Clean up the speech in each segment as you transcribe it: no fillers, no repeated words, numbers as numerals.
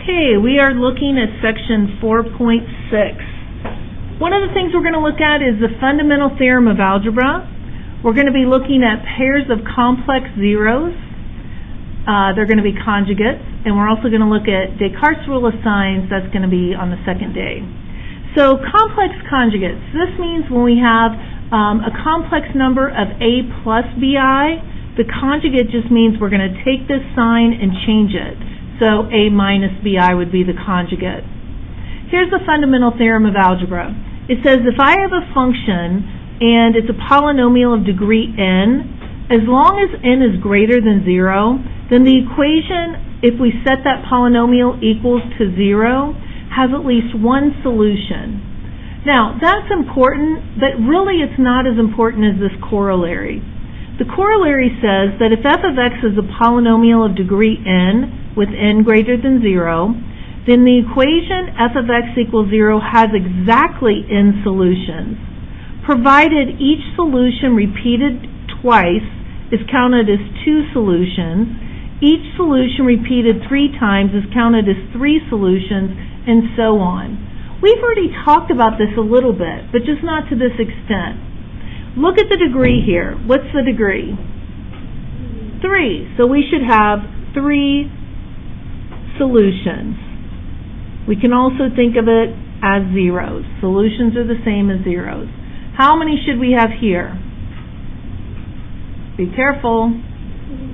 Okay, we are looking at section 4.6. One of the things we're going to look at is the fundamental theorem of algebra. We're going to be looking at pairs of complex zeros. They're going to be conjugates, and we're also going to look at Descartes' rule of signs. That's going to be on the second day. So complex conjugates. This means when we have a complex number of a plus bi, the conjugate just means we're going to take this sign and change it. So a minus bi would be the conjugate. Here's the fundamental theorem of algebra. It says if I have a function and it's a polynomial of degree n, as long as n is greater than 0, then the equation, if we set that polynomial equals to 0, has at least one solution. Now, that's important, but really it's not as important as this corollary. The corollary says that if f of x is a polynomial of degree n, with n greater than 0, then the equation f of x equals 0 has exactly n solutions, provided each solution repeated twice is counted as 2 solutions, each solution repeated 3 times is counted as 3 solutions, and so on. We've already talked about this a little bit, but just not to this extent. Look at the degree here. What's the degree? 3. So we should have 3 solutions. We can also think of it as zeros. Solutions are the same as zeros. How many should we have here? Be careful.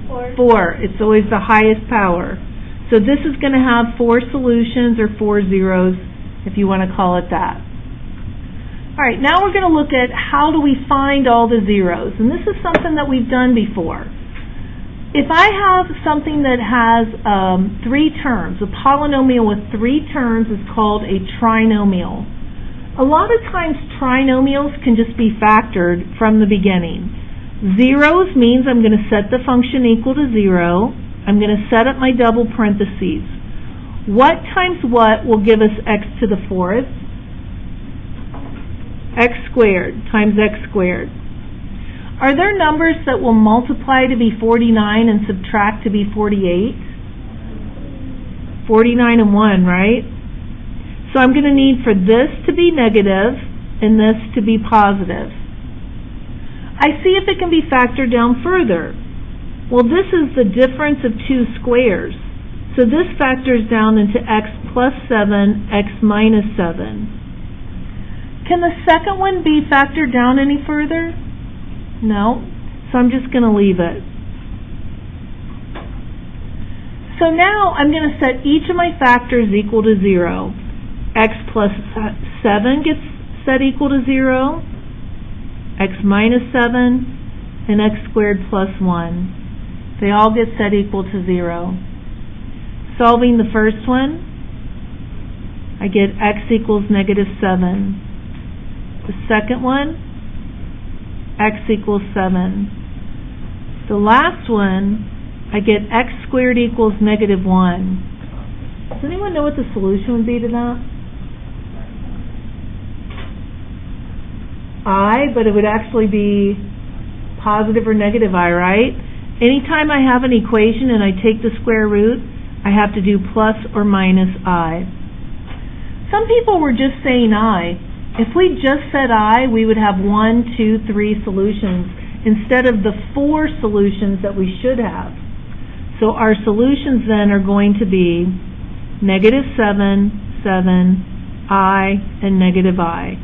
4. It's always the highest power. So this is going to have 4 solutions or 4 zeros, if you want to call it that. Alright, now we're going to look at how do we find all the zeros. And this is something that we've done before. If I have something that has 3 terms, a polynomial with 3 terms is called a trinomial. A lot of times trinomials can just be factored from the beginning. Zeros means I'm going to set the function equal to 0. I'm going to set up my double parentheses. What times what will give us x to the 4th? X squared times x squared. Are there numbers that will multiply to be 49 and subtract to be 48? 49 and 1, right? So I'm going to need for this to be negative and this to be positive. I see if it can be factored down further. Well, this is the difference of 2 squares. So this factors down into x plus 7, x minus 7. Can the second one be factored down any further? No, so I'm just going to leave it. So now I'm going to set each of my factors equal to 0. X plus 7 gets set equal to 0, x minus 7, and x squared plus 1. They all get set equal to 0. Solving the first one, I get x equals negative 7. The second one, x equals 7. The last one, I get x squared equals negative 1. Does anyone know what the solution would be to that? I, but it would actually be positive or negative I, right? Anytime I have an equation and I take the square root, I have to do plus or minus I. Some people were just saying I. If we just said I, we would have 1, 2, 3 solutions instead of the 4 solutions that we should have. So our solutions then are going to be negative 7, 7, I, and negative I.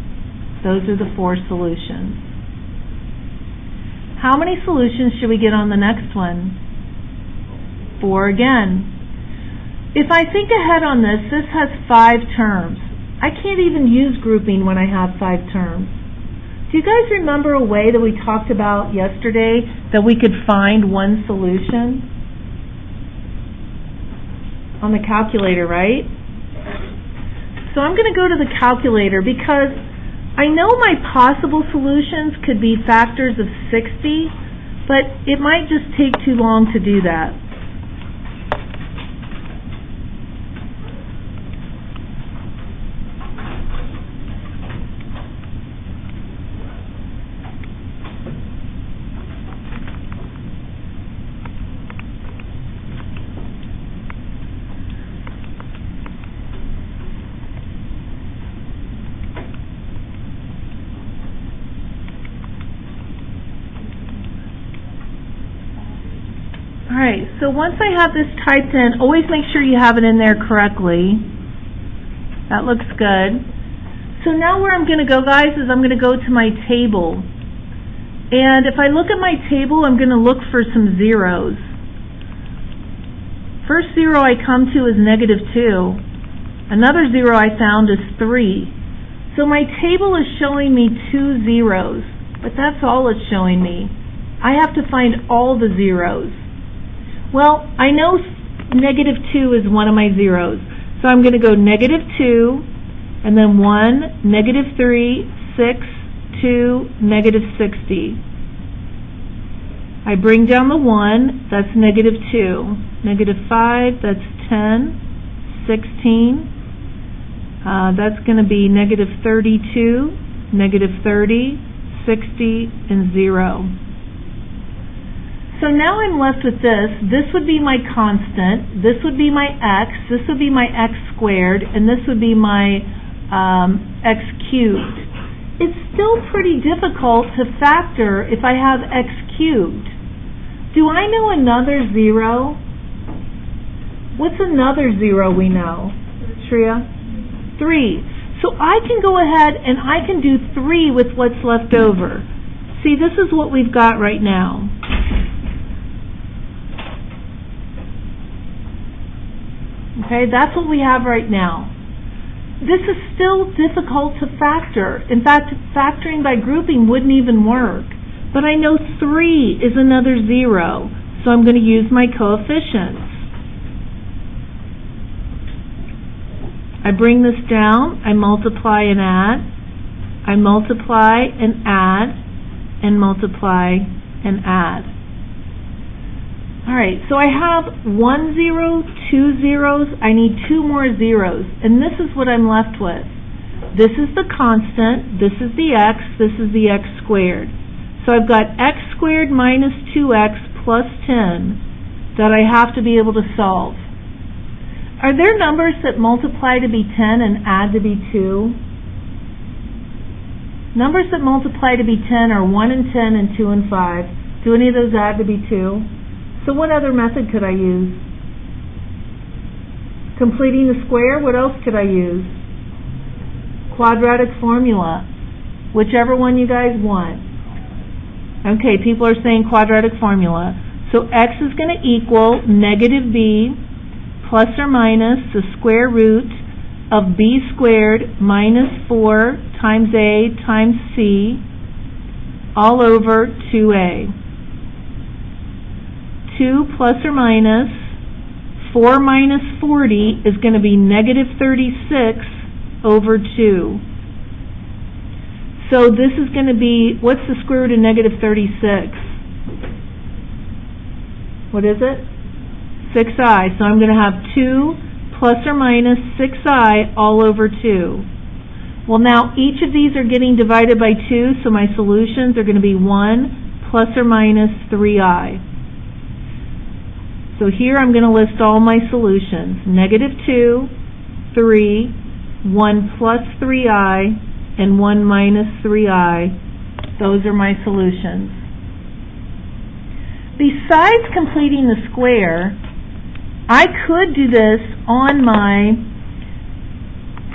Those are the 4 solutions. How many solutions should we get on the next one? 4 again. If I think ahead on this, this has 5 terms. I can't even use grouping when I have 5 terms. Do you guys remember a way that we talked about yesterday that we could find one solution? On the calculator, right? So I'm going to go to the calculator because I know my possible solutions could be factors of 60, but it might just take too long to do that. Alright, so once I have this typed in, always make sure you have it in there correctly. That looks good. So now where I'm going to go, guys, is I'm going to go to my table. And if I look at my table, I'm going to look for some zeros. First zero I come to is -2. Another zero I found is 3. So my table is showing me 2 zeros, but that's all it's showing me. I have to find all the zeros. Well, I know -2 is one of my zeros. So I'm going to go -2, and then 1, -3, 6, 2, -60. I bring down the 1, that's -2. -5, that's 10, 16. That's going to be -32, -30, 60, and 0. So now I'm left with this. This would be my constant, this would be my x, this would be my x squared, and this would be my x cubed. It's still pretty difficult to factor if I have x cubed. Do I know another zero? What's another zero we know? Shreya? 3. So I can go ahead and I can do 3 with what's left over. See, this is what we've got right now. Okay, that's what we have right now. This is still difficult to factor. In fact, factoring by grouping wouldn't even work. But I know 3 is another 0, so I'm going to use my coefficients. I bring this down, I multiply and add, I multiply and add, and multiply and add. Alright, so I have 1 0, 2 zeros, I need 2 more zeros, and this is what I'm left with. This is the constant, this is the x, this is the x squared. So I've got x squared minus 2x plus 10 that I have to be able to solve. Are there numbers that multiply to be 10 and add to be 2? Numbers that multiply to be 10 are 1 and 10 and 2 and 5. Do any of those add to be 2? So what other method could I use? Completing the square, what else could I use? Quadratic formula. Whichever one you guys want. Okay, people are saying quadratic formula. So x is going to equal -b plus or minus the square root of b squared minus 4 times a times c all over 2a. 2 plus or minus 4 minus 40 is going to be -36 over 2. So this is going to be, what's the square root of -36? What is it? 6i. So I'm going to have 2 plus or minus 6i all over 2. Well, now each of these are getting divided by 2, so my solutions are going to be 1 plus or minus 3i. So here I'm going to list all my solutions. -2, 3, 1 plus 3i, and 1 minus 3i. Those are my solutions. Besides completing the square, I could do this on my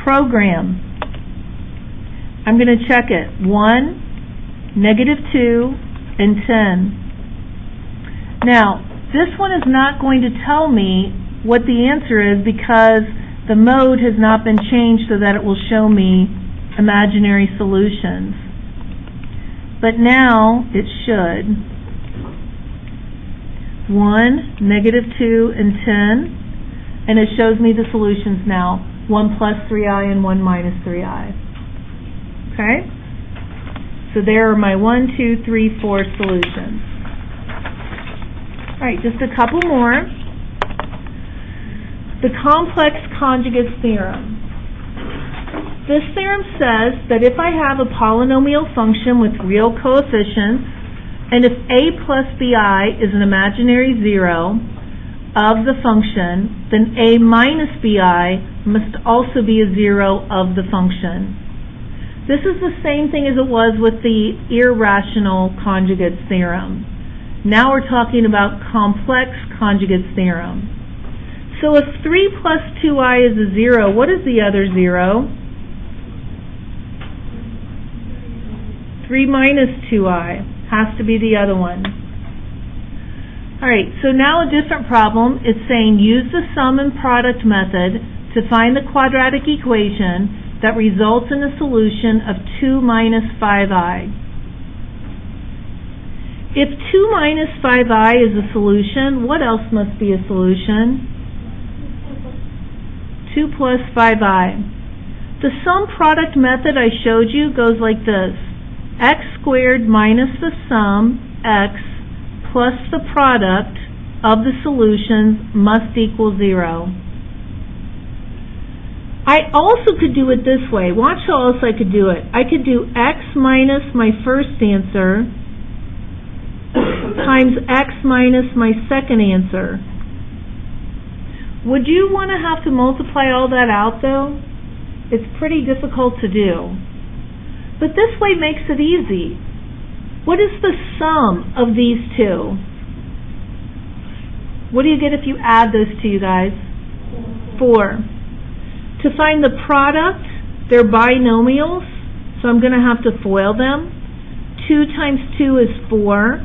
program. I'm going to check it. 1, -2, and 10. Now, this one is not going to tell me what the answer is because the mode has not been changed so that it will show me imaginary solutions. But now it should. 1, -2, and 10. And it shows me the solutions now. 1 plus 3i and 1 minus 3i. Okay? So there are my 1, 2, 3, 4 solutions. Alright, just a couple more. The complex conjugates theorem. This theorem says that if I have a polynomial function with real coefficients, and if a plus bi is an imaginary zero of the function, then a minus bi must also be a zero of the function. This is the same thing as it was with the irrational conjugates theorem. Now we're talking about complex conjugates theorem. So if 3 plus 2i is a 0, what is the other 0? 3 minus 2i has to be the other one. Alright, so now a different problem. It's saying use the sum and product method to find the quadratic equation that results in a solution of 2 minus 5i. If 2 minus 5i is a solution, what else must be a solution? 2 plus 5i. The sum product method I showed you goes like this. X squared minus the sum, x, plus the product of the solutions must equal 0. I also could do it this way. Watch how else I could do it. I could do x minus my first answer times x minus my second answer. Would you want to have to multiply all that out though? It's pretty difficult to do. But this way makes it easy. What is the sum of these two? What do you get if you add those two, you guys? 4. To find the product, they're binomials, so I'm going to have to FOIL them. 2 times 2 is 4.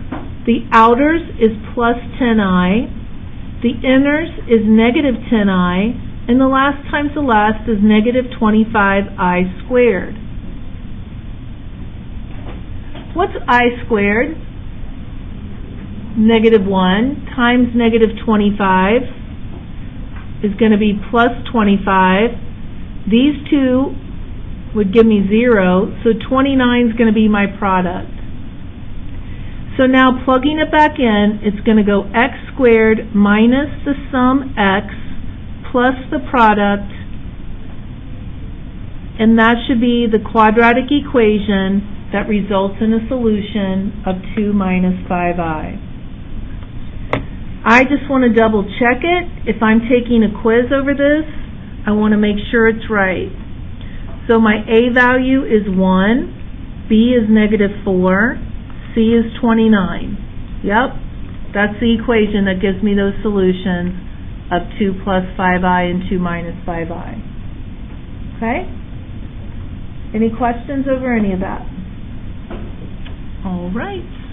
The outers is plus 10i. The inners is negative 10i. And the last times the last is negative 25i squared. What's I squared? Negative 1 times negative 25 is going to be plus 25. These two would give me 0, so 29 is going to be my product. So now plugging it back in, it's going to go x squared minus the sum x plus the product, and that should be the quadratic equation that results in a solution of 2 minus 5i. I just want to double check it. If I'm taking a quiz over this, I want to make sure it's right. So my A value is 1, B is negative 4, C is 29. Yep, that's the equation that gives me those solutions of 2 plus 5i and 2 minus 5i. Okay? Any questions over any of that? All right.